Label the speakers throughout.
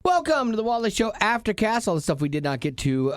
Speaker 1: Welcome to the Wally Show Aftercast. All the stuff we did not get to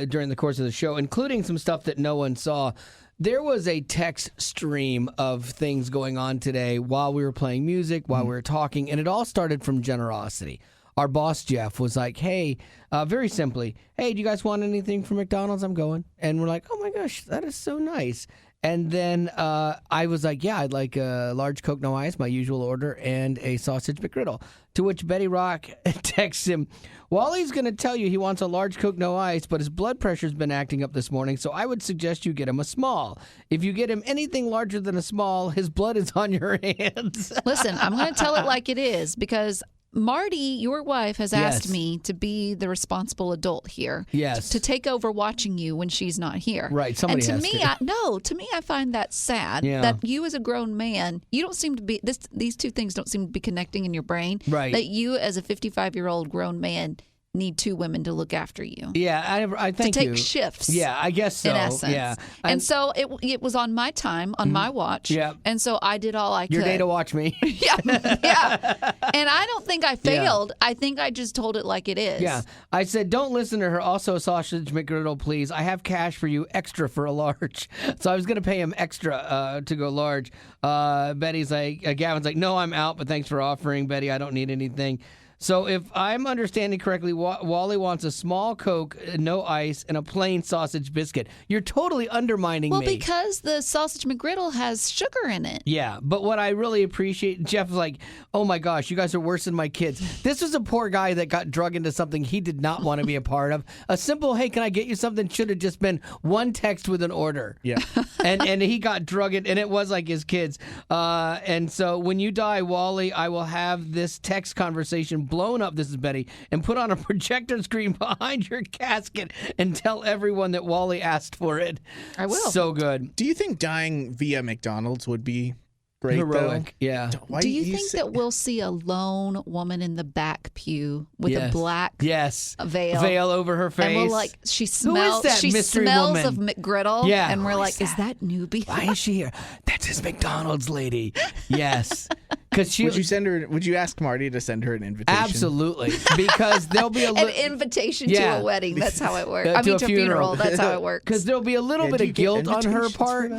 Speaker 1: during the course of the show, including some stuff that no one saw. There was a text stream of things going on today while we were playing music, while we were talking, and it all started from generosity. Our boss, Jeff, was like, hey, very simply, hey, do you guys want anything from McDonald's? I'm going. And we're like, oh my gosh, that is so nice. And then I was like, yeah, I'd like a large Coke, no ice, my usual order, and a sausage McGriddle. To which Betty Rock texts him, Wally's going to tell you he wants a large Coke, no ice, but his blood pressure's been acting up this morning, so I would suggest you get him a small. If you get him anything larger than a small, his blood is on your hands.
Speaker 2: Listen, I'm going to tell it like it is because Marty, your wife, has asked me to be the responsible adult here.
Speaker 1: Yes.
Speaker 2: To take over watching you when she's not here.
Speaker 1: Right. Somebody
Speaker 2: and
Speaker 1: has to.
Speaker 2: To me, I find that sad that you as a grown man, you don't seem to be, these two things don't seem to be connecting in your brain.
Speaker 1: Right.
Speaker 2: That you as a 55-year-old grown man need two women to look after you.
Speaker 1: Yeah, I thank you.
Speaker 2: To take shifts.
Speaker 1: Yeah, I guess so.
Speaker 2: In essence.
Speaker 1: Yeah.
Speaker 2: And so it was on my time, on my watch.
Speaker 1: Yeah.
Speaker 2: And so I did all I could.
Speaker 1: Your day to watch me.
Speaker 2: Yeah. And I don't think I failed. I think I just told it like it is.
Speaker 1: Yeah. I said, don't listen to her. Also, sausage McGriddle, please. I have cash for you extra for a large. So I was going to pay him extra to go large. Betty's like, Gavin's like, no, I'm out, but thanks for offering, Betty. I don't need anything. So if I'm understanding correctly, Wally wants a small Coke, no ice, and a plain sausage biscuit. You're totally undermining me.
Speaker 2: Well, because the sausage McGriddle has sugar in it.
Speaker 1: Yeah, but what I really appreciate, Jeff's like, oh my gosh, you guys are worse than my kids. This was a poor guy that got drug into something he did not want to be a part of. A simple, hey, can I get you something, should have just been one text with an order.
Speaker 3: Yeah.
Speaker 1: and he got drug in, and it was like his kids. And so when you die, Wally, I will have this text conversation blown up, this is Betty, and put on a projector screen behind your casket and tell everyone that Wally asked for it.
Speaker 2: I will.
Speaker 1: So good.
Speaker 3: Do you think dying via McDonald's would be great,
Speaker 1: Heroic,
Speaker 3: though?
Speaker 1: yeah.
Speaker 2: Do you think that we'll see a lone woman in the back pew with a black veil
Speaker 1: over her face?
Speaker 2: And we're like, she smells.
Speaker 1: Who is that
Speaker 2: she
Speaker 1: mystery
Speaker 2: smells
Speaker 1: woman?
Speaker 2: Of McGriddle.
Speaker 1: Yeah.
Speaker 2: And we're like, is that newbie?
Speaker 1: Why is she here? That's his McDonald's lady. Yes.
Speaker 3: Would you ask Marty to send her an invitation?
Speaker 1: Absolutely, because there'll be
Speaker 2: an invitation to a wedding. That's how it works.
Speaker 1: To a
Speaker 2: funeral. That's how it works.
Speaker 1: Because there'll be a little bit of guilt on her part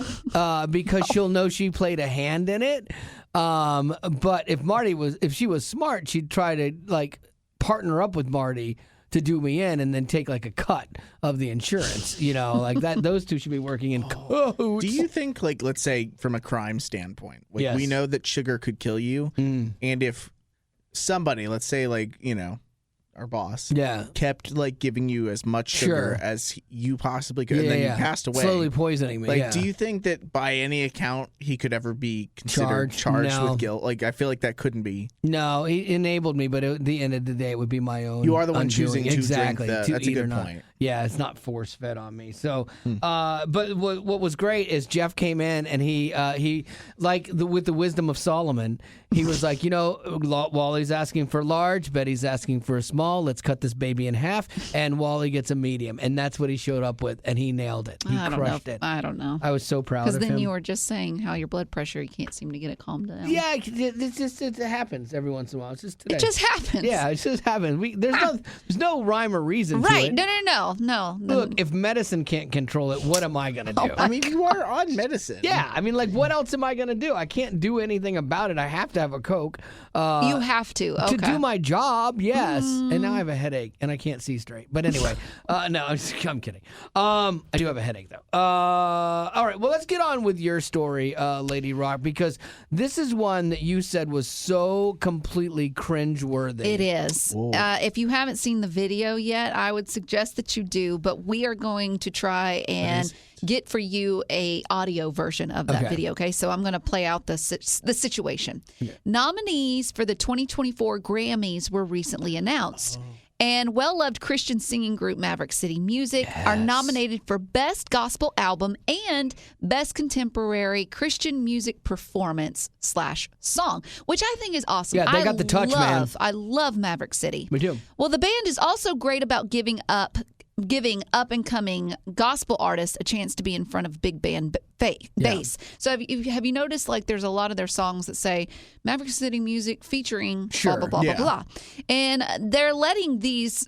Speaker 1: because she'll know she played a hand in it. But if she was smart, she'd try to partner up with Marty to do me in and then take a cut of the insurance, like that. Those two should be working in cahoots.
Speaker 3: Do you think, let's say from a crime standpoint, we know that sugar could kill you, and if somebody, let's say our boss, kept giving you as much sugar as you possibly could, and then you passed away,
Speaker 1: slowly poisoning me.
Speaker 3: Do you think that by any account he could ever be considered charged with guilt? I feel like that couldn't be.
Speaker 1: No, he enabled me, but at the end of the day, it would be my own.
Speaker 3: You are the one choosing
Speaker 1: exactly
Speaker 3: to drink
Speaker 1: to
Speaker 3: that's
Speaker 1: eat
Speaker 3: a good
Speaker 1: or not.
Speaker 3: point.
Speaker 1: Yeah, it's not force fed on me. So, but what was great is Jeff came in and he with the wisdom of Solomon, he was like, Wally's asking for large, Betty's asking for a small. Let's cut this baby in half, and Wally gets a medium, and that's what he showed up with, and he nailed it. He crushed it.
Speaker 2: I don't know.
Speaker 1: I was so proud of him.
Speaker 2: Because then you were just saying how your blood pressure, you can't seem to get it calmed down.
Speaker 1: Yeah, it happens every once in a while. It's just today.
Speaker 2: It just happens.
Speaker 1: Yeah, it just happens. There's no rhyme or reason to it.
Speaker 2: Right. No.
Speaker 1: Look, if medicine can't control it, what am I going to do?
Speaker 3: I mean, you are on medicine.
Speaker 1: Yeah, I mean, what else am I going to do? I can't do anything about it. I have to have a Coke.
Speaker 2: You have to. Okay.
Speaker 1: To do my job, yes. And now I have a headache, and I can't see straight. But anyway, no, I'm kidding. I do have a headache, though. All right, well, let's get on with your story, Lady Rock, because this is one that you said was so completely cringeworthy.
Speaker 2: It is. If you haven't seen the video yet, I would suggest that you do, but we are going to try and get for you a audio version of that video, okay? So I'm going to play out the situation. Okay. Nominees for the 2024 Grammys were recently announced. And well-loved Christian singing group Maverick City Music are nominated for Best Gospel Album and Best Contemporary Christian Music Performance / Song, which I think is awesome.
Speaker 1: Yeah, they got the touch, man.
Speaker 2: I love Maverick City.
Speaker 1: We do.
Speaker 2: Well, the band is also great about giving up giving up-and-coming gospel artists a chance to be in front of big band bass. So have you noticed, like, there's a lot of their songs that say Maverick City Music featuring blah, blah, blah, blah, blah. And they're letting these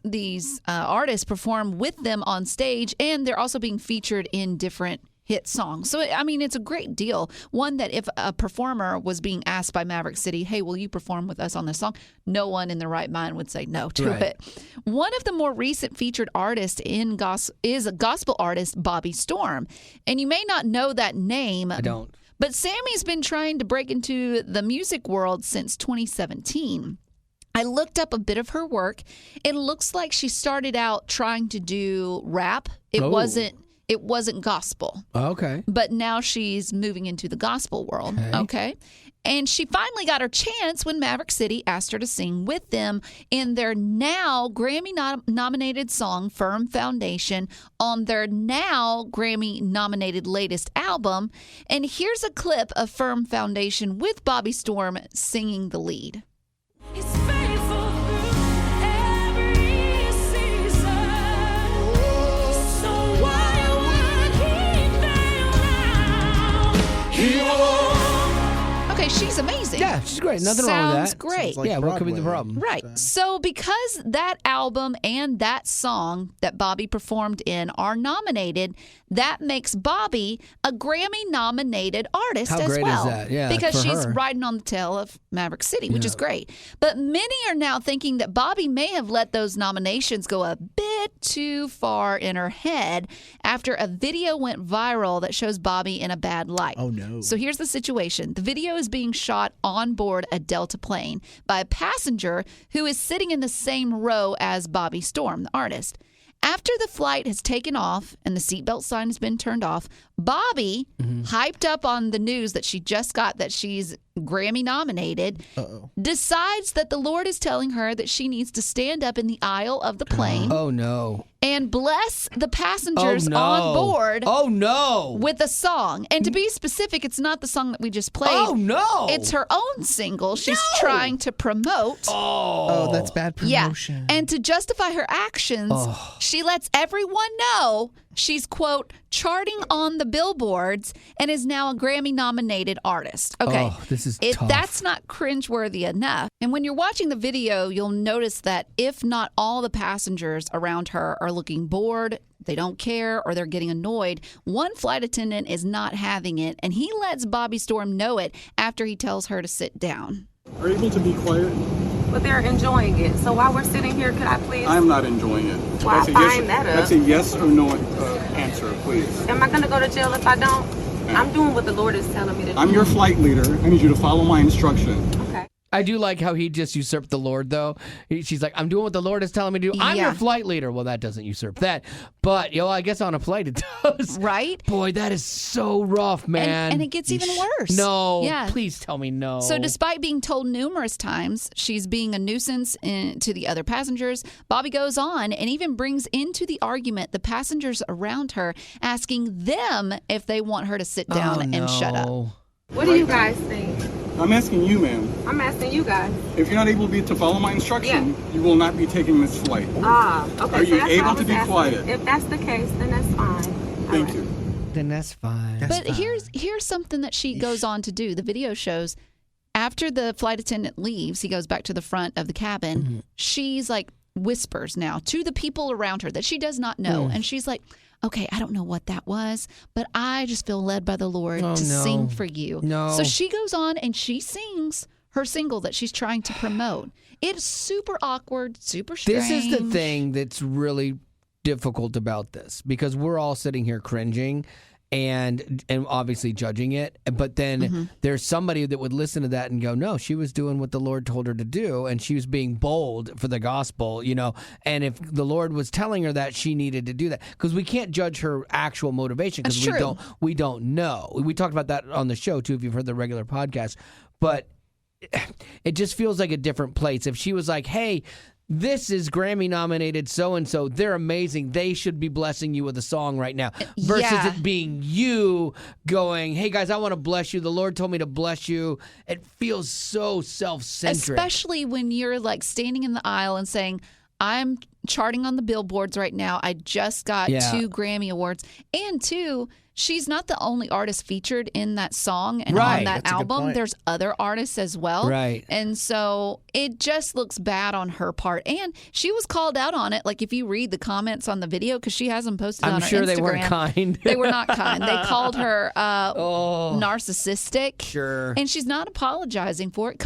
Speaker 2: artists perform with them on stage, and they're also being featured in different hit songs. So, I mean, it's a great deal. One that if a performer was being asked by Maverick City, hey, will you perform with us on this song? No one in their right mind would say no to it. One of the more recent featured artists is a gospel artist, Bobbi Storm. And you may not know that name.
Speaker 1: I don't.
Speaker 2: But Sammy's been trying to break into the music world since 2017. I looked up a bit of her work. It looks like she started out trying to do rap. It wasn't gospel.
Speaker 1: Okay.
Speaker 2: But now she's moving into the gospel world. Okay. And she finally got her chance when Maverick City asked her to sing with them in their now Grammy-nominated song, Firm Foundation, on their now Grammy-nominated latest album. And here's a clip of Firm Foundation with Bobbi Storm singing the lead.
Speaker 4: It's faithful through every season. So why would he fail now? He won't.
Speaker 2: Okay, she's amazing.
Speaker 1: Yeah, she's great. Nothing wrong with that.
Speaker 2: Sounds great.
Speaker 3: Like
Speaker 1: yeah, what could be the problem?
Speaker 2: Right. So because that album and that song that Bobbi performed in are nominated, that makes Bobbi a Grammy-nominated artist
Speaker 1: How
Speaker 2: as
Speaker 1: great
Speaker 2: well.
Speaker 1: is that? Yeah,
Speaker 2: because
Speaker 1: for
Speaker 2: she's
Speaker 1: her.
Speaker 2: riding on the tail of Maverick City, which is great. But many are now thinking that Bobbi may have let those nominations go a bit too far in her head after a video went viral that shows Bobbi in a bad light.
Speaker 3: Oh, no.
Speaker 2: So here's the situation. The video is being shot on board a Delta plane by a passenger who is sitting in the same row as Bobbi Storm, the artist. After the flight has taken off and the seatbelt sign has been turned off, Bobbi, hyped up on the news that she just got that she's Grammy nominated, decides that the Lord is telling her that she needs to stand up in the aisle of the plane
Speaker 1: Oh, no.
Speaker 2: and bless the passengers
Speaker 1: Oh, no.
Speaker 2: on board
Speaker 1: Oh, no.
Speaker 2: with a song. And to be specific, it's not the song that we just played.
Speaker 1: Oh, no.
Speaker 2: It's her own single she's trying to promote.
Speaker 3: Oh, that's bad promotion.
Speaker 2: Yeah. And to justify her actions, she lets everyone know she's, quote, charting on the billboards and is now a Grammy-nominated artist. Okay.
Speaker 1: Oh, this is
Speaker 2: if
Speaker 1: tough.
Speaker 2: that's not cringeworthy enough. And when you're watching the video, you'll notice that if not all the passengers around her are looking bored, they don't care, or they're getting annoyed, one flight attendant is not having it, and he lets Bobbi Storm know it after he tells her to sit down.
Speaker 5: Are you able to be quiet?
Speaker 6: But they're enjoying it. So while we're sitting here, could I please?
Speaker 5: I'm not enjoying it.
Speaker 6: Well, I find that up.
Speaker 5: That's a yes or no answer, please.
Speaker 6: Am I going to go to jail if I don't? I'm doing what the Lord is telling me to do.
Speaker 5: I'm your flight leader. I need you to follow my instruction.
Speaker 6: Okay.
Speaker 1: I do like how he just usurped the Lord, though. She's like, I'm doing what the Lord is telling me to do. I'm your flight leader. Well, that doesn't usurp that. But, I guess on a flight it does.
Speaker 2: Right?
Speaker 1: Boy, that is so rough, man.
Speaker 2: And it gets even worse.
Speaker 1: No.
Speaker 2: Yeah.
Speaker 1: Please tell me no.
Speaker 2: So despite being told numerous times she's being a nuisance to the other passengers, Bobbi goes on and even brings into the argument the passengers around her, asking them if they want her to sit down and shut up.
Speaker 6: What do you guys think?
Speaker 5: I'm asking you, ma'am.
Speaker 6: I'm asking you guys.
Speaker 5: If you're not able to follow my instruction, you will not be taking this flight.
Speaker 6: Okay.
Speaker 5: Are you
Speaker 6: so that's what I
Speaker 5: able to
Speaker 6: was
Speaker 5: be
Speaker 6: asking.
Speaker 5: quiet?
Speaker 6: If that's the case, then that's fine.
Speaker 5: Thank you.
Speaker 1: Then that's fine.
Speaker 2: But here's something that she goes on to do. The video shows after the flight attendant leaves, he goes back to the front of the cabin. She's like whispers now to the people around her that she does not know. And she's like, okay, I don't know what that was, but I just feel led by the Lord to sing for you. So she goes on and she sings her single that she's trying to promote. It's super awkward, super strange.
Speaker 1: This is the thing that's really difficult about this, because we're all sitting here cringing and obviously judging it. But then there's somebody that would listen to that and go, no, she was doing what the Lord told her to do, and she was being bold for the gospel, And if the Lord was telling her that, she needed to do that, because we can't judge her actual motivation, because we don't know. We talked about that on the show too, if you've heard the regular podcast. But it just feels like a different place. If she was like, hey, this is Grammy nominated so-and-so, they're amazing, they should be blessing you with a song right now, versus it being you going, hey guys, I want to bless you, the Lord told me to bless you. It feels so self-centric.
Speaker 2: Especially when you're like standing in the aisle and saying, I'm charting on the billboards right now. I just got 2 Grammy Awards. And 2, she's not the only artist featured in that song and on that album. There's other artists as well.
Speaker 1: Right.
Speaker 2: And so it just looks bad on her part. And she was called out on it. Like if you read the comments on the video, because she hasn't posted on her Instagram.
Speaker 1: I'm sure they weren't kind.
Speaker 2: They were not kind. They called her narcissistic.
Speaker 1: Sure.
Speaker 2: And she's not apologizing for it.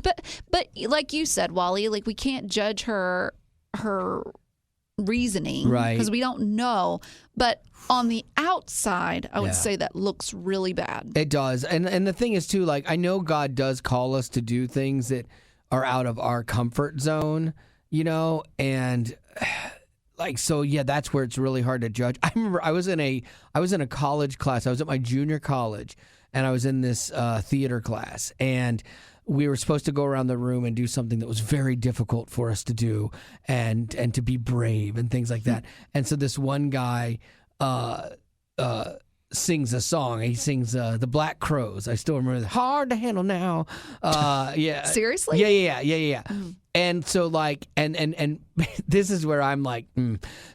Speaker 2: But like you said, Wally, like we can't judge her reasoning because we don't know. But on the outside, I would say that looks really bad.
Speaker 1: It does. And the thing is, too, like, I know God does call us to do things that are out of our comfort zone, you know, and like, so, yeah, that's where it's really hard to judge. I remember I was in a college class. I was at my junior college, and I was in this theater class, and we were supposed to go around the room and do something that was very difficult for us to do and to be brave and things like that. And so this one guy sings a song. He sings The Black Crows. I still remember that. Hard to handle now. Yeah.
Speaker 2: Seriously?
Speaker 1: Yeah. And so like, and this is where I'm like,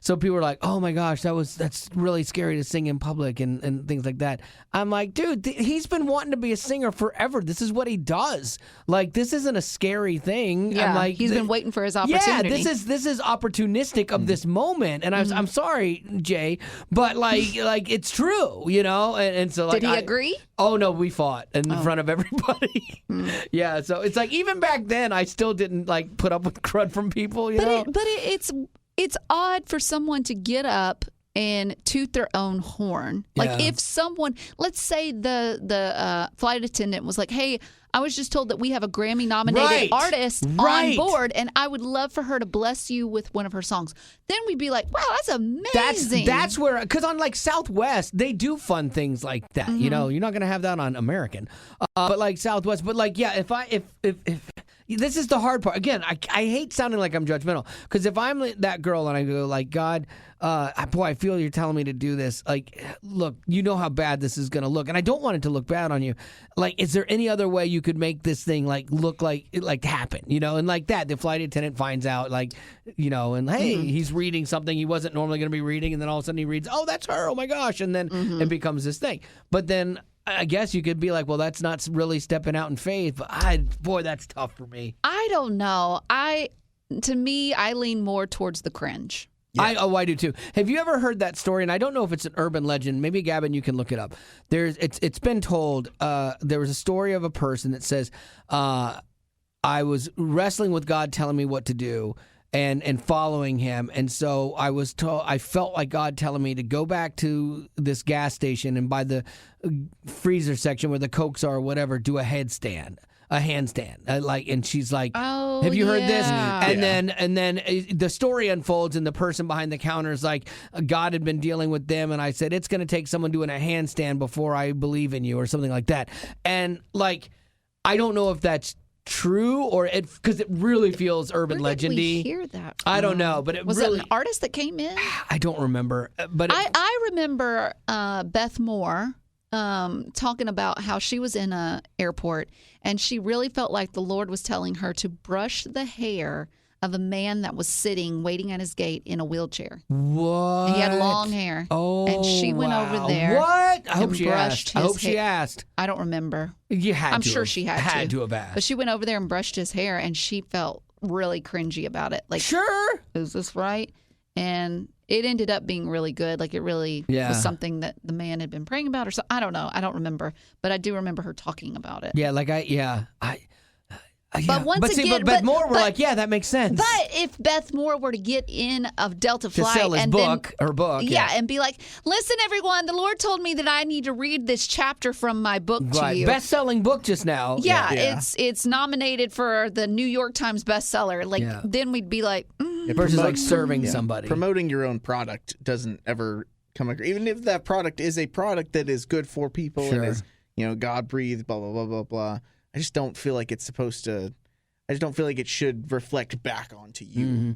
Speaker 1: So people are like, oh my gosh, that's really scary to sing in public and things like that. I'm like, dude, he's been wanting to be a singer forever. This is what he does. Like, this isn't a scary thing.
Speaker 2: Yeah,
Speaker 1: I'm like,
Speaker 2: he's been waiting for his opportunity.
Speaker 1: Yeah, this is opportunistic of this moment. And I'm sorry, Jay, but like it's true, you know? And so like,
Speaker 2: did he agree?
Speaker 1: Oh no, we fought in front of everybody. Yeah, so it's like even back then I still didn't like put up with crud from people, you know.
Speaker 2: But it's odd for someone to get up and toot their own horn. Like if someone, let's say the flight attendant was like, "Hey, I was just told that we have a Grammy-nominated artist on board, and I would love for her to bless you with one of her songs." Then we'd be like, "Wow, that's amazing."
Speaker 1: That's where, because on like Southwest, they do fun things like that. You know, you're not gonna have that on American, but like Southwest. But like, yeah, if this is the hard part. Again, I hate sounding like I'm judgmental, because if I'm that girl and I go like, God, boy, I feel you're telling me to do this. Like, look, you know how bad this is going to look, and I don't want it to look bad on you. Like, is there any other way you could make this thing like look like happen? You know, and like that, the flight attendant finds out, like, you know, and hey, he's reading something he wasn't normally going to be reading, and then all of a sudden he reads, oh, that's her. Oh my gosh, and then it becomes this thing. But then I guess you could be like, well, that's not really stepping out in faith. But boy, that's tough for me.
Speaker 2: I don't know. To me, I lean more towards the cringe.
Speaker 1: Yeah. I do too. Have you ever heard that story? And I don't know if it's an urban legend. Maybe Gavin, you can look it up. It's been told. There was a story of a person that says, I was wrestling with God, telling me what to do, and following him. And so I felt like God telling me to go back to this gas station and by the freezer section where the Cokes are or whatever, do a handstand. And she's like,
Speaker 2: oh,
Speaker 1: have you heard this?
Speaker 2: Yeah.
Speaker 1: And then the story unfolds, and the person behind the counter is like, God had been dealing with them, and I said, it's going to take someone doing a handstand before I believe in you, or something like that. And like, I don't know if that's true or because it really feels urban legendy.
Speaker 2: Where did we hear that from?
Speaker 1: I don't know, but it
Speaker 2: was
Speaker 1: really,
Speaker 2: it an artist that came in?
Speaker 1: I don't remember, but
Speaker 2: I remember Beth Moore talking about how she was in a airport and she really felt like the Lord was telling her to brush the hair of a man that was sitting waiting at his gate in a wheelchair.
Speaker 1: What?
Speaker 2: And he had long hair.
Speaker 1: Oh,
Speaker 2: and she went over there.
Speaker 1: What? I hope she asked.
Speaker 2: I don't remember.
Speaker 1: You had.
Speaker 2: I'm
Speaker 1: to
Speaker 2: sure
Speaker 1: have,
Speaker 2: she
Speaker 1: had to have asked.
Speaker 2: But she went over there and brushed his hair, and she felt really cringy about it. Like,
Speaker 1: sure,
Speaker 2: is this right? And it ended up being really good. Like, it really was something that the man had been praying about, or so. I don't know. I don't remember, but I do remember her talking about it.
Speaker 1: Yeah,
Speaker 2: But once again,
Speaker 1: Beth Moore were like, yeah, that makes sense.
Speaker 2: But if Beth Moore were to get in of Delta Flight
Speaker 1: to sell his
Speaker 2: and
Speaker 1: book, her book,
Speaker 2: and be like, listen, everyone, the Lord told me that I need to read this chapter from my book to you.
Speaker 1: Best-selling book just now.
Speaker 2: Yeah, it's nominated for the New York Times bestseller. Like, then we'd be like,
Speaker 1: versus like serving somebody.
Speaker 3: Promoting your own product doesn't ever come across, even if that product is a product that is good for people and is, God breathed, blah blah blah blah blah. I just don't feel like it's supposed to. I just don't feel like it should reflect back onto you.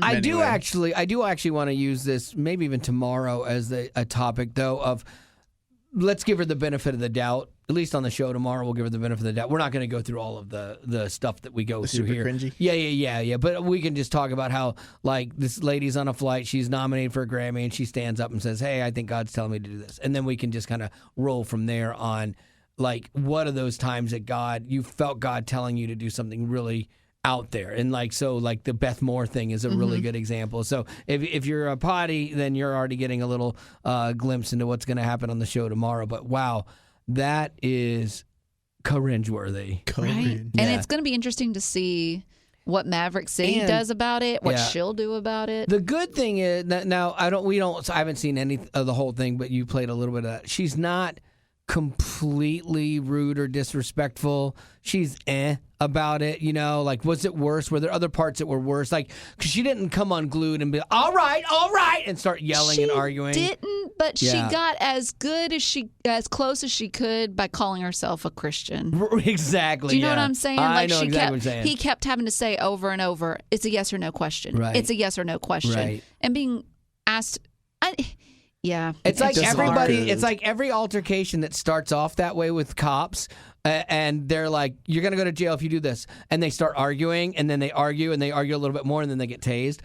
Speaker 1: I do actually want to use this, maybe even tomorrow, as a topic though of let's give her the benefit of the doubt at least on the show tomorrow, we'll give her the benefit of the doubt. We're not going to go through all of the stuff that we go through here.
Speaker 3: Cringy.
Speaker 1: Yeah. But we can just talk about how, like, this lady's on a flight, she's nominated for a Grammy, and she stands up and says, hey, I think God's telling me to do this. And then we can just kind of roll from there on, like, what are those times that you felt God telling you to do something really out there. And like the Beth Moore thing is a really good example. So if you're a potty, then you're already getting a little glimpse into what's going to happen on the show tomorrow. But wow, that is cringeworthy.
Speaker 2: Right? And it's going to be interesting to see what Maverick City does about it, what she'll do about it.
Speaker 1: The good thing is now I haven't seen any of the whole thing, but you played a little bit of that. She's not completely rude or disrespectful. She's about it, like, was it worse? Were there other parts that were worse? Like, because she didn't come unglued and be all right, and start yelling and arguing.
Speaker 2: She didn't, but she got as close as she could by calling herself a Christian.
Speaker 1: Exactly.
Speaker 2: Do you know what I'm saying?
Speaker 1: I know exactly what you're saying.
Speaker 2: He kept having to say over and over, it's a yes or no question.
Speaker 1: Right.
Speaker 2: It's a yes or no question.
Speaker 1: Right.
Speaker 2: And being asked... Yeah.
Speaker 1: It's like everybody, it's like every altercation that starts off that way with cops, and they're like, you're going to go to jail if you do this. And they start arguing, and then they argue, and they argue a little bit more, and then they get tased.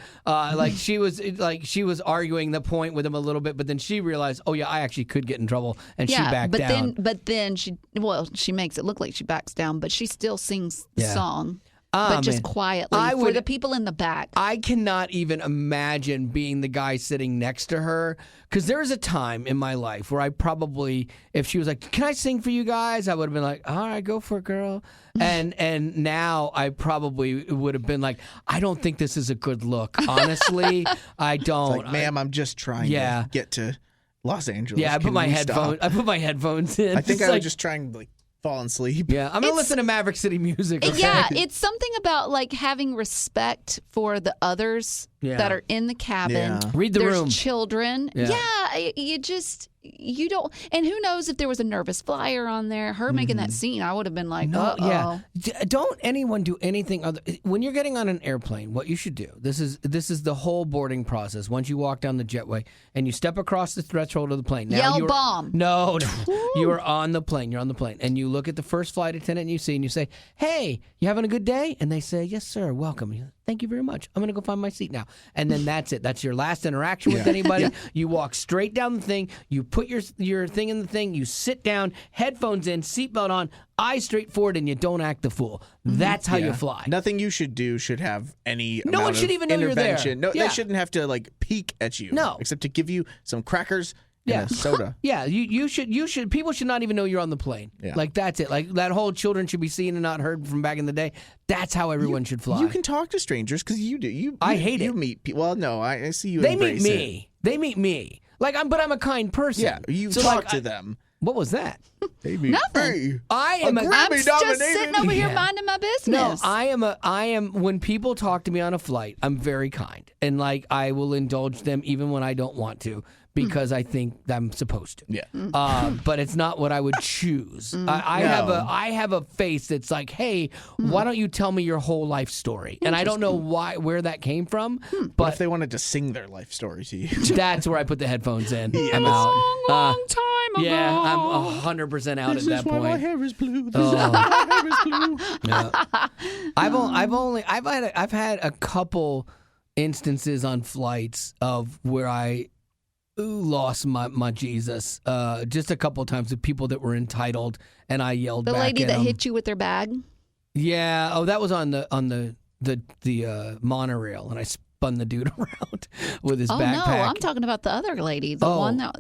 Speaker 1: She was arguing the point with him a little bit, but then she realized, oh, yeah, I actually could get in trouble, and she backed down.
Speaker 2: But then she makes it look like she backs down, but she still sings the song. But just quietly for the people in the back.
Speaker 1: I cannot even imagine being the guy sitting next to her, because there was a time in my life where I probably, if she was like, can I sing for you guys? I would have been like, all right, go for it, girl. And now I probably would have been like, I don't think this is a good look. Honestly, I don't.
Speaker 3: It's like, ma'am, I'm just trying to get to Los Angeles.
Speaker 1: Yeah, I put my headphones in.
Speaker 3: I think I was just trying to, fall asleep.
Speaker 1: Yeah, I'm going to listen to Maverick City music. Okay?
Speaker 2: Yeah, it's something about, like, having respect for the others that are in the cabin.
Speaker 1: Yeah. Read the room.
Speaker 2: There's children. Yeah, you don't. And who knows if there was a nervous flyer on there. Her making that scene, I would have been like,
Speaker 1: Yeah. Don't anyone do anything other. When you're getting on an airplane, what you should do, this is the whole boarding process. Once you walk down the jetway and you step across the threshold of the plane. Now
Speaker 2: Yell bomb.
Speaker 1: No. You are on the plane. You're on the plane. And you look at the first flight attendant you see and you say, hey, you having a good day? And they say, yes, sir. Welcome. Thank you very much. I'm going to go find my seat now. And then that's it. That's your last interaction with anybody. You walk straight down the thing. You put your thing in the thing. You sit down, headphones in, seatbelt on, eyes straight forward, and you don't act the fool. That's how you fly.
Speaker 3: Nothing you should do should have any
Speaker 1: No one should even know you're there.
Speaker 3: No, they shouldn't have to, like, peek at you.
Speaker 1: No.
Speaker 3: Except to give you some crackers and a soda.
Speaker 1: Yeah, you should. People should not even know you're on the plane.
Speaker 3: Yeah.
Speaker 1: Like, that's it. Like, that whole children should be seen and not heard from back in the day. That's how everyone should fly.
Speaker 3: You can talk to strangers because you do.
Speaker 1: I hate it.
Speaker 3: You meet people. Well, no, I see you.
Speaker 1: They meet me. They meet me. Like, but I'm a kind person.
Speaker 3: Yeah, you talk to them.
Speaker 1: What was that?
Speaker 3: They meet
Speaker 2: Nothing.
Speaker 3: me.
Speaker 2: I'm just sitting over here minding my business.
Speaker 1: No, I am. When people talk to me on a flight, I'm very kind, and like I will indulge them even when I don't want to, because I think I'm supposed to.
Speaker 3: Yeah.
Speaker 1: But it's not what I would choose. I have a face that's like, hey, why don't you tell me your whole life story? And I don't know where that came from.
Speaker 3: But if they wanted to sing their life story to you,
Speaker 1: that's where I put the headphones in. I'm
Speaker 2: out.
Speaker 1: Long
Speaker 2: time ago.
Speaker 1: Yeah, I'm 100% out at that point.
Speaker 3: My hair is blue. This is why my hair is blue.
Speaker 1: Yeah. I've had a couple instances on flights of where I lost my Jesus. Just a couple of times with people that were entitled, and I yelled back at them.
Speaker 2: The lady that hit you with their bag?
Speaker 1: Yeah. Oh, that was on the monorail, and I spun the dude around with his backpack.
Speaker 2: Oh, no, I'm talking about the other lady. The one that...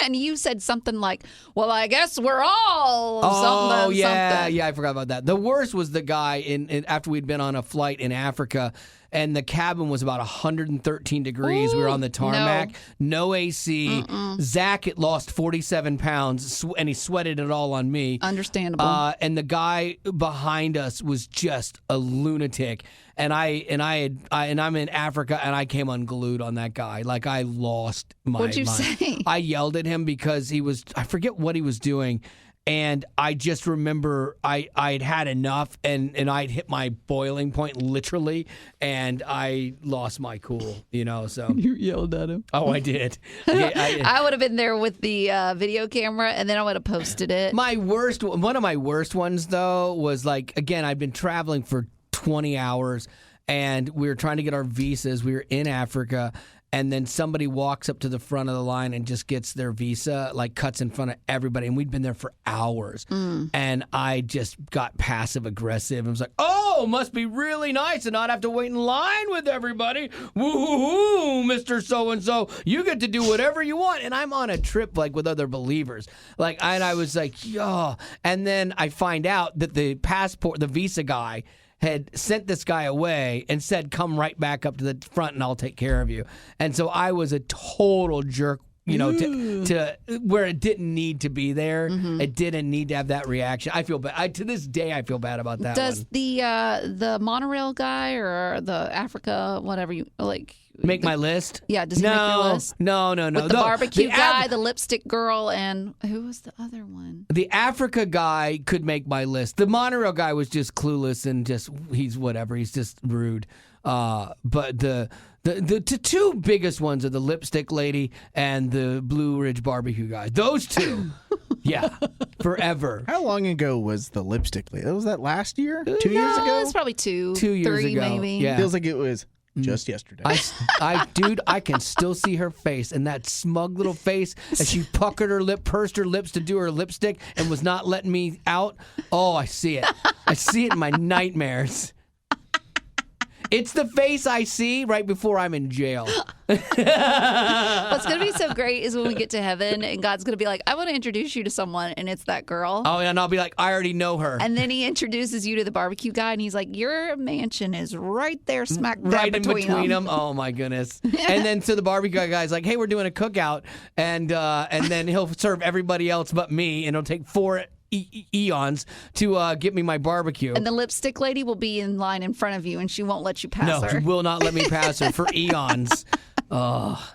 Speaker 2: And you said something like, well, I guess we're all something.
Speaker 1: Oh, yeah, I forgot about that. The worst was the guy after we'd been on a flight in Africa, and the cabin was about 113 degrees. We were on the tarmac. No AC. Zach had lost 47 pounds, and he sweated it all on me.
Speaker 2: Understandable.
Speaker 1: And the guy behind us was just a lunatic. And I'm in Africa, and I came unglued on that guy. Like, I lost my mind.
Speaker 2: What'd you say?
Speaker 1: I yelled at him because I forget what he was doing. And I just remember I'd had enough, and I'd hit my boiling point literally, and I lost my cool, so.
Speaker 2: You yelled at him.
Speaker 1: Oh, I did.
Speaker 2: I would have been there with the video camera, and then I would have posted it.
Speaker 1: One of my worst ones, though, was again, I'd been traveling for 20 hours, and we were trying to get our visas. We were in Africa. And then somebody walks up to the front of the line and just gets their visa, cuts in front of everybody. And we'd been there for hours. And I just got passive aggressive. I was like, oh, must be really nice to not have to wait in line with everybody. Woo-hoo-hoo, Mr. So-and-so. You get to do whatever you want. And I'm on a trip with other believers. And I was like, yo. And then I find out that the visa guy had sent this guy away and said, come right back up to the front and I'll take care of you. And so I was a total jerk, to where it didn't need to be there. It didn't need to have that reaction. I feel bad. To this day, I feel bad about that.
Speaker 2: Does the monorail guy or the Africa, whatever you
Speaker 1: make my list?
Speaker 2: Yeah, does he make your list?
Speaker 1: No.
Speaker 2: With the barbecue guy, the lipstick girl, and who was the other one?
Speaker 1: The Africa guy could make my list. The monorail guy was just clueless and he's whatever. He's just rude. But the two biggest ones are the lipstick lady and the Blue Ridge barbecue guy. Those two. Yeah, forever.
Speaker 3: How long ago was the lipstick lady? Was that last year? 2 years ago?
Speaker 2: It's probably 2
Speaker 1: years
Speaker 2: three,
Speaker 1: ago.
Speaker 2: Maybe.
Speaker 1: Yeah.
Speaker 3: Feels like it was just yesterday.
Speaker 1: Dude, I can still see her face, and that smug little face as she puckered her lip, pursed her lips to do her lipstick, and was not letting me out. Oh, I see it. I see it in my nightmares. It's the face I see right before I'm in jail.
Speaker 2: What's going to be so great is when we get to heaven and God's going to be like, I want to introduce you to someone, and it's that girl.
Speaker 1: Oh, and I'll be like, I already know her.
Speaker 2: And then he introduces you to the barbecue guy, and he's like, your mansion is right there smack dab
Speaker 1: right
Speaker 2: between
Speaker 1: in between them. Oh, my goodness. And then so the barbecue guy's like, hey, we're doing a cookout, and then he'll serve everybody else but me, and it'll take 4 eons to get me my barbecue.
Speaker 2: And the lipstick lady will be in line in front of you, and she won't let you pass her.
Speaker 1: No, she will not let me pass her for eons. Oh.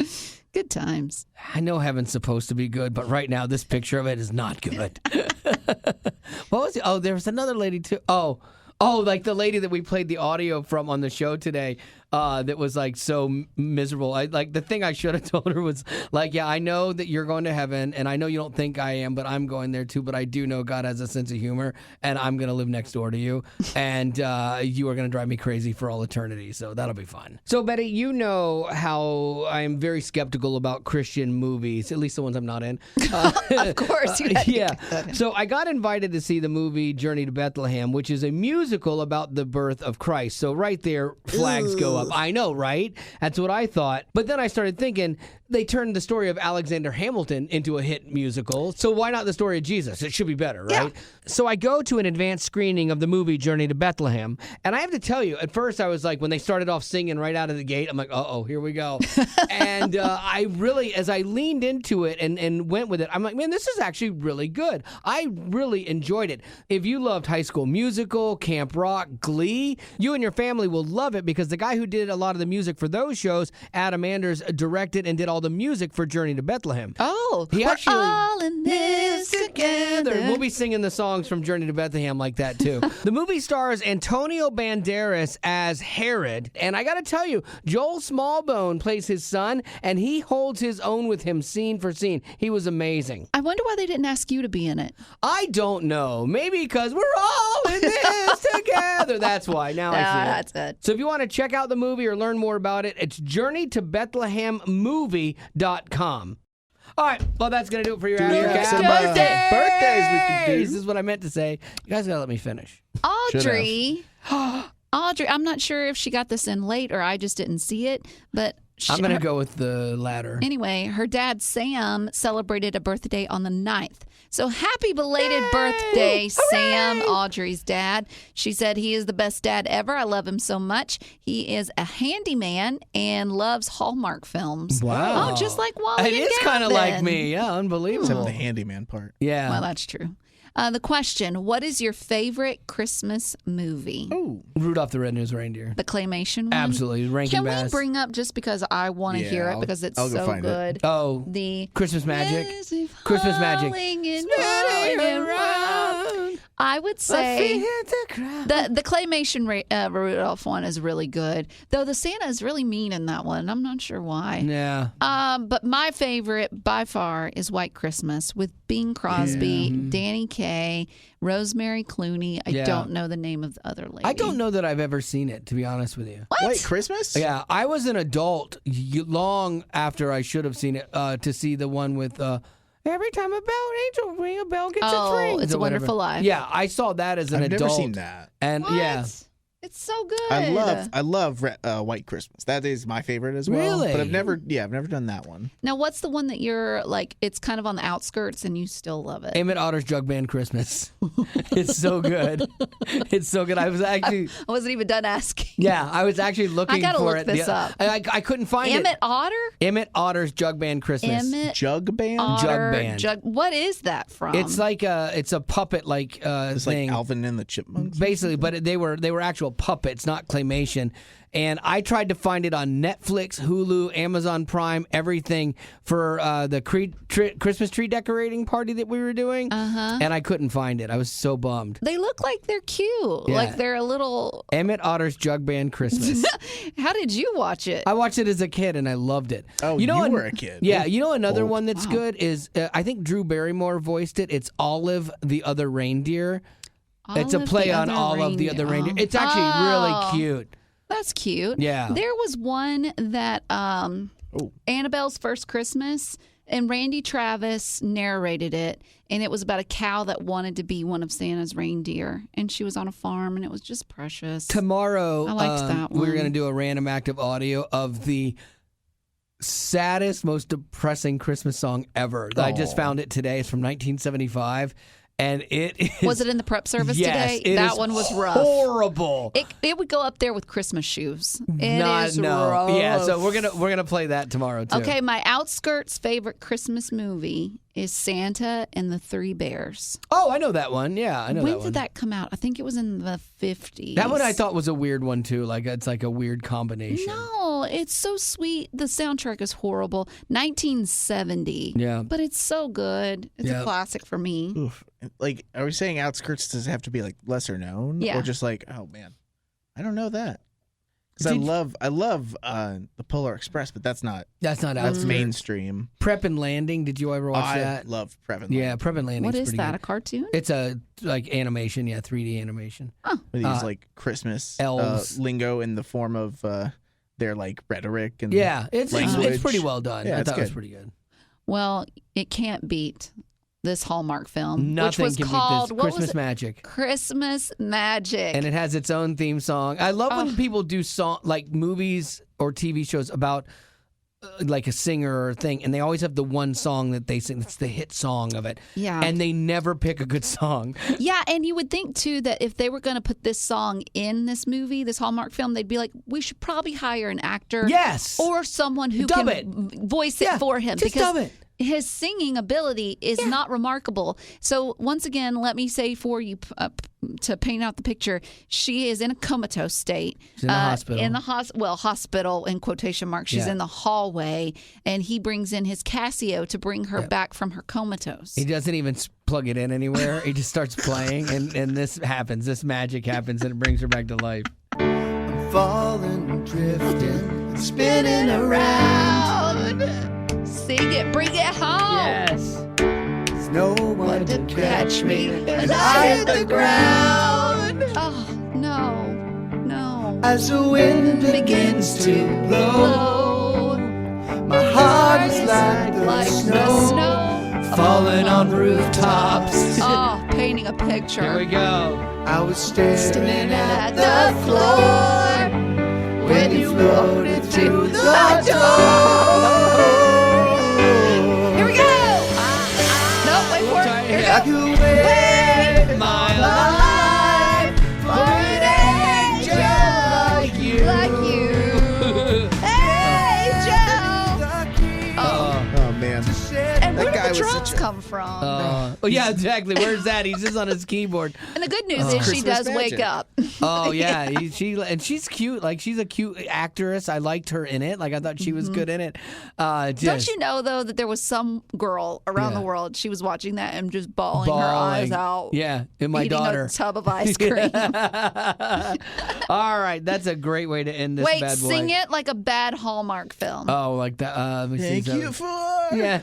Speaker 2: Good times.
Speaker 1: I know heaven's supposed to be good, but right now this picture of it is not good. What was it? Oh, there was another lady too. Oh, like the lady that we played the audio from on the show today. That was so miserable. The thing I should have told her was yeah, I know that you're going to heaven, and I know you don't think I am, but I'm going there too. But I do know God has a sense of humor, and I'm going to live next door to you, and you are going to drive me crazy for all eternity. So that'll be fun. So Betty, you know how I am very skeptical about Christian movies, at least the ones I'm not in.
Speaker 2: Of course, you had to
Speaker 1: yeah.
Speaker 2: get that in.
Speaker 1: So I got invited to see the movie Journey to Bethlehem, which is a musical about the birth of Christ. So right there, flags go up. I know, right? That's what I thought. But then I started thinking, they turned the story of Alexander Hamilton into a hit musical. So why not the story of Jesus? It should be better, right? Yeah. So I go to an advanced screening of the movie Journey to Bethlehem. And I have to tell you, at first I was like, when they started off singing right out of the gate, I'm like, uh-oh, here we go. And I really, as I leaned into it and went with it, I'm like, man, this is actually really good. I really enjoyed it. If you loved High School Musical, Camp Rock, Glee, you and your family will love it because the guy who did a lot of the music for those shows, Adam Anders, directed and did all the music for Journey to Bethlehem.
Speaker 2: Oh,
Speaker 1: he actually,
Speaker 2: we're all in this together.
Speaker 1: We'll be singing the songs from Journey to Bethlehem like that too. The movie stars Antonio Banderas as Herod, and I got to tell you, Joel Smallbone plays his son, and he holds his own with him scene for scene. He was amazing.
Speaker 2: I wonder why they didn't ask you to be in it.
Speaker 1: I don't know. Maybe because we're all in this together. That's why. Now I see it.
Speaker 2: That's it.
Speaker 1: So if you want to check out the movie or learn more about it, it's JourneyToBethlehemMovie.com. All right, well, that's going to do it for your Aftercast.
Speaker 3: Birthdays we can do.
Speaker 1: This is what I meant to say. You guys got to let me finish.
Speaker 2: Audrey, I'm not sure if she got this in late or I just didn't see it, but
Speaker 1: I'm going to go with the latter.
Speaker 2: Anyway, her dad, Sam, celebrated a birthday on the 9th. So happy belated birthday, Sam, Audrey's dad. She said he is the best dad ever. I love him so much. He is a handyman and loves Hallmark films.
Speaker 1: Wow.
Speaker 2: Oh, just like Wally
Speaker 1: It
Speaker 2: and
Speaker 1: is kind of
Speaker 2: Gavin.
Speaker 1: like me. Yeah, unbelievable.
Speaker 3: Except the handyman part.
Speaker 1: Yeah.
Speaker 2: Well, that's true. The question, what is your favorite Christmas movie?
Speaker 3: Oh,
Speaker 1: Rudolph the Red-Nosed Reindeer.
Speaker 2: The claymation one?
Speaker 1: Absolutely. Rankin
Speaker 2: Can
Speaker 1: Bass.
Speaker 2: we bring up, just because I want to hear it because it's
Speaker 3: I'll go
Speaker 2: so
Speaker 3: find
Speaker 2: good.
Speaker 3: it.
Speaker 1: Oh,
Speaker 2: The
Speaker 1: Christmas Magic. Christmas Magic.
Speaker 2: I would say the claymation Rudolph one is really good, though the Santa is really mean in that one. I'm not sure why.
Speaker 1: Yeah.
Speaker 2: But my favorite by far is White Christmas with Bing Crosby, Danny Kaye, Rosemary Clooney. I don't know the name of the other lady.
Speaker 1: I don't know that I've ever seen it, to be honest with you.
Speaker 2: What?
Speaker 3: White Christmas?
Speaker 1: Yeah, I was an adult long after I should have seen it to see the one with every time a angel ring a bell gets its rings.
Speaker 2: It's a Wonderful Life.
Speaker 1: Yeah, I saw that as an
Speaker 3: I've
Speaker 1: adult.
Speaker 3: never seen that.
Speaker 1: And
Speaker 2: What?
Speaker 1: yeah.
Speaker 2: It's so good.
Speaker 3: I love White Christmas. That is my favorite as well.
Speaker 1: Really?
Speaker 3: But I've never done that one.
Speaker 2: Now, what's the one that you're like? It's kind of on the outskirts, and you still love it.
Speaker 1: Emmett Otter's Jug Band Christmas. It's so good. It's so good. I was actually,
Speaker 2: I wasn't even done asking.
Speaker 1: yeah, I was actually looking
Speaker 2: I gotta
Speaker 1: for
Speaker 2: look
Speaker 1: it.
Speaker 2: this up.
Speaker 1: I couldn't find
Speaker 2: Emmett
Speaker 1: it.
Speaker 2: Otter?
Speaker 1: Emmett Otter's Jug Band Christmas.
Speaker 2: Emmett
Speaker 3: Jug band?
Speaker 2: Otter.
Speaker 1: Band.
Speaker 2: What is that from?
Speaker 1: It's like it's a puppet like
Speaker 3: It's
Speaker 1: thing.
Speaker 3: like Alvin and the Chipmunks.
Speaker 1: Basically, but they were actual puppets, not claymation. And I tried to find it on Netflix, Hulu, Amazon Prime, everything for the Christmas tree decorating party that we were doing. And I couldn't find it. I was so bummed.
Speaker 2: They look like they're cute.
Speaker 1: Yeah.
Speaker 2: Like they're a little.
Speaker 1: Emmett Otter's Jug Band Christmas.
Speaker 2: How did you watch it?
Speaker 1: I watched it as a kid and I loved it.
Speaker 3: Oh, you were a kid.
Speaker 1: Yeah, you know another
Speaker 3: Old.
Speaker 1: one that's good is I think Drew Barrymore voiced it. It's Olive the Other Reindeer. It's a
Speaker 2: Olive
Speaker 1: play
Speaker 2: the
Speaker 1: on
Speaker 2: Other
Speaker 1: Olive the Other Reindeer. It's actually really cute.
Speaker 2: That's cute.
Speaker 1: Yeah.
Speaker 2: There was one that Annabelle's First Christmas, and Randy Travis narrated it, and it was about a cow that wanted to be one of Santa's reindeer, and she was on a farm, and it was just precious.
Speaker 1: Tomorrow,
Speaker 2: I liked that one.
Speaker 1: we're going to do a random active audio of the saddest, most depressing Christmas song ever. I just found it today. It's from 1975. And it is,
Speaker 2: was it in the prep service
Speaker 1: yes,
Speaker 2: today? That one was rough.
Speaker 1: Horrible.
Speaker 2: It would go up there with Christmas shoes. Rough.
Speaker 1: Yeah, so we're gonna play that tomorrow too.
Speaker 2: Okay, my outskirts favorite Christmas movie is Santa and the Three Bears.
Speaker 1: Oh, I know that one. Yeah, I know
Speaker 2: When
Speaker 1: that one.
Speaker 2: did that come out? I think it was in the 50s.
Speaker 1: That one I thought was a weird one too. Like it's like a weird combination.
Speaker 2: No, it's so sweet. The soundtrack is horrible. 1970.
Speaker 1: Yeah.
Speaker 2: But it's so good. It's
Speaker 1: Yeah.
Speaker 2: a classic for me.
Speaker 3: Oof. Like, are we saying outskirts does it have to be like lesser known?
Speaker 2: Yeah.
Speaker 3: Or just like, oh man, I don't know that. Because I love the Polar Express, but that's not
Speaker 1: outskirts.
Speaker 3: mainstream.
Speaker 1: Prep and Landing. Did you ever watch that?
Speaker 3: I love Prep and
Speaker 1: Yeah,
Speaker 3: Landing.
Speaker 1: Prep and Landing.
Speaker 2: What is
Speaker 1: pretty
Speaker 2: that?
Speaker 1: good.
Speaker 2: A cartoon?
Speaker 1: It's a like animation. Yeah, 3D animation.
Speaker 3: With these like Christmas
Speaker 1: elves.
Speaker 3: lingo in the form of their like rhetoric and
Speaker 1: Yeah, it's
Speaker 3: language.
Speaker 1: pretty well done.
Speaker 3: Yeah,
Speaker 1: I
Speaker 3: it's
Speaker 1: thought it was
Speaker 3: good.
Speaker 1: pretty good.
Speaker 2: Well, it can't beat this Hallmark film,
Speaker 1: Nothing
Speaker 2: which was
Speaker 1: can
Speaker 2: called
Speaker 1: beat this
Speaker 2: what was
Speaker 1: Christmas
Speaker 2: it?
Speaker 1: Magic.
Speaker 2: Christmas Magic.
Speaker 1: And it has its own theme song. I love when people do like movies or TV shows about like a singer or thing, and they always have the one song that they sing. It's the hit song of it.
Speaker 2: Yeah.
Speaker 1: And they never pick a good song.
Speaker 2: Yeah, and you would think too that if they were going to put this song in this movie, this Hallmark film, they'd be like, we should probably hire an actor,
Speaker 1: Yes.
Speaker 2: or someone who
Speaker 1: Dub
Speaker 2: can
Speaker 1: it.
Speaker 2: voice it
Speaker 1: Yeah,
Speaker 2: for him,
Speaker 1: just
Speaker 2: because
Speaker 1: dub it.
Speaker 2: his singing ability is not remarkable. So once again, let me say for you to paint out the picture, she is in a comatose state.
Speaker 1: She's in the hospital.
Speaker 2: In the hospital in quotation marks. She's
Speaker 1: Yeah.
Speaker 2: in the hallway, and he brings in his Casio to bring her back from her comatose.
Speaker 1: He doesn't even plug it in anywhere. He just starts playing, and this happens. This magic happens, and it brings her back to life.
Speaker 7: I'm falling, drifting, spinning around.
Speaker 2: Sing it, bring it home.
Speaker 1: Yes.
Speaker 7: There's no one to
Speaker 2: Catch me
Speaker 7: as I hit the ground.
Speaker 2: Oh, no.
Speaker 7: As the wind begins to blow, my heart is like the snow falling on rooftops.
Speaker 2: Oh, painting a picture.
Speaker 1: Here we go.
Speaker 7: I was staring
Speaker 2: at
Speaker 7: at
Speaker 2: the
Speaker 7: the floor when you floated through the door.
Speaker 2: Here we go. No, wait for
Speaker 1: try
Speaker 2: it.
Speaker 1: it
Speaker 2: Here we
Speaker 1: here.
Speaker 7: I
Speaker 2: go.
Speaker 7: could wait
Speaker 1: My
Speaker 7: life for an angel like you.
Speaker 2: Like you. Angel.
Speaker 3: Oh man,
Speaker 2: And what
Speaker 3: That
Speaker 2: are
Speaker 3: guy
Speaker 2: the
Speaker 3: was
Speaker 2: drums
Speaker 3: such a-
Speaker 2: come from?
Speaker 1: Oh, yeah, exactly. Where's that? He's just on his keyboard.
Speaker 2: And the good news is she
Speaker 3: Christmas
Speaker 2: does
Speaker 3: magic.
Speaker 2: wake up.
Speaker 1: Oh yeah, she's cute. Like she's a cute actress. I liked her in it. Like I thought she was good in it.
Speaker 2: Don't you know though that there was some girl around the world? She was watching that and just bawling her eyes out.
Speaker 1: Yeah, and my
Speaker 2: eating
Speaker 1: daughter.
Speaker 2: a tub of ice cream.
Speaker 1: All right, that's a great way to end this
Speaker 2: Wait,
Speaker 1: bad boy.
Speaker 2: sing it like a bad Hallmark film.
Speaker 1: Oh, like that. Let me see
Speaker 3: Thank you for
Speaker 1: Yeah.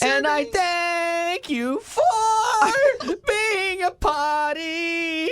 Speaker 1: And I thank you for being a party.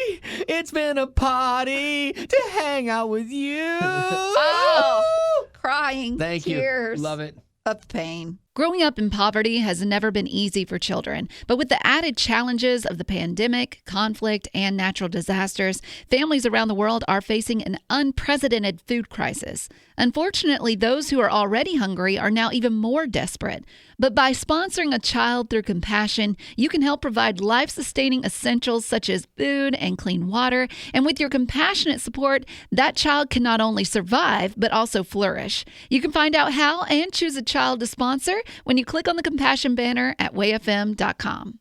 Speaker 1: It's been a party to hang out with you.
Speaker 2: Oh, crying
Speaker 1: Thank
Speaker 2: tears
Speaker 1: you. Love it.
Speaker 2: of pain. Growing up in poverty has never been easy for children, but with the added challenges of the pandemic, conflict, and natural disasters, families around the world are facing an unprecedented food crisis. Unfortunately, those who are already hungry are now even more desperate. But by sponsoring a child through compassion, you can help provide life-sustaining essentials such as food and clean water. And with your compassionate support, that child can not only survive, but also flourish. You can find out how and choose a child to sponsor when you click on the compassion banner at wayfm.com.